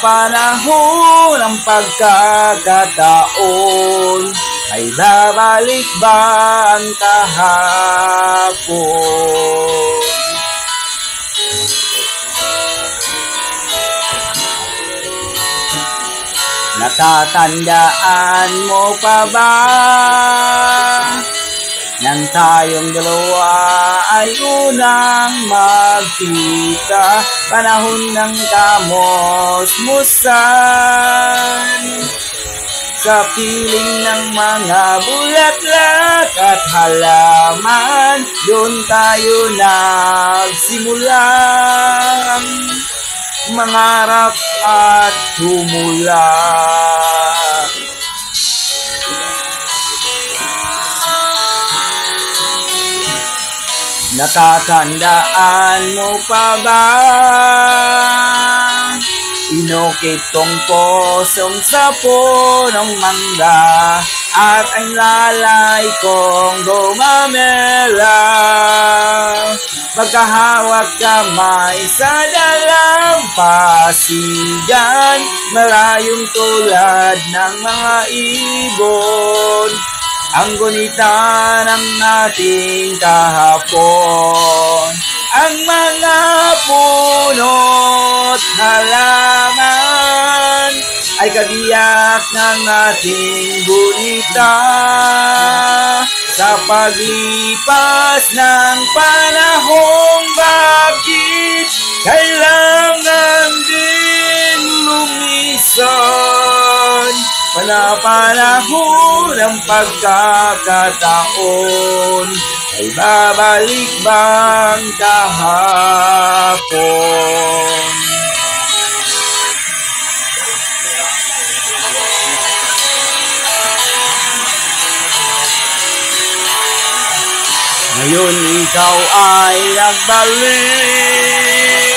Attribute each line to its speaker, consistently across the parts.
Speaker 1: Panahon ng pagkakataon, ay babalik ba ang kahapon? Natatandaan mo pa ba nang tayong dalawa ay unang magkita, panahon ng kamos-musan, sa piling ng mga bulaklak at halaman, doon tayo nagsimulang mangarap at tumula. Natatandaan mo pa ba? Inukit kong posong sa punong mangga at ang lalay kong gumamela. Magkahawak kamay sa dalampasigan, malayong tulad ng mga ibon, ang gunita ng ating kahapon. Ang mga puno't halaman ay kabiyak ng ating gunita. Sa paglipas ng panahon, bakit kailangan din lumisan? Panahon ng pagkakataon, ay babalik bang kahapon? Ngayon ikaw ay nagbalik,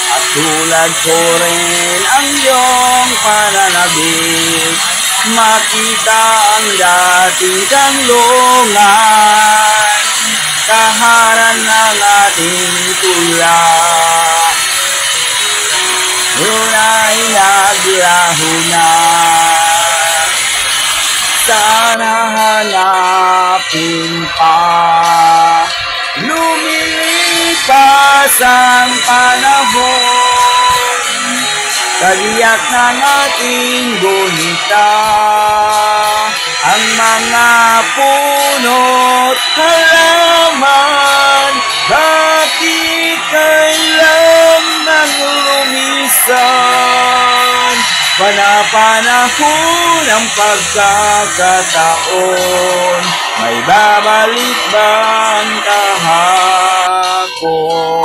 Speaker 1: at tulad ko rin ang iyong pananabik. Makita ang dating kanlungan, tahanan ng ating tula. Yun ay naglaho na, sana hanapin pa. Lumilipas ang panahon, kagiyak ng ating gunita. Ang mga puno't halaman, bakit kailangan lumisan? Panahon ng pagkakataon, may babalik bang kahapon?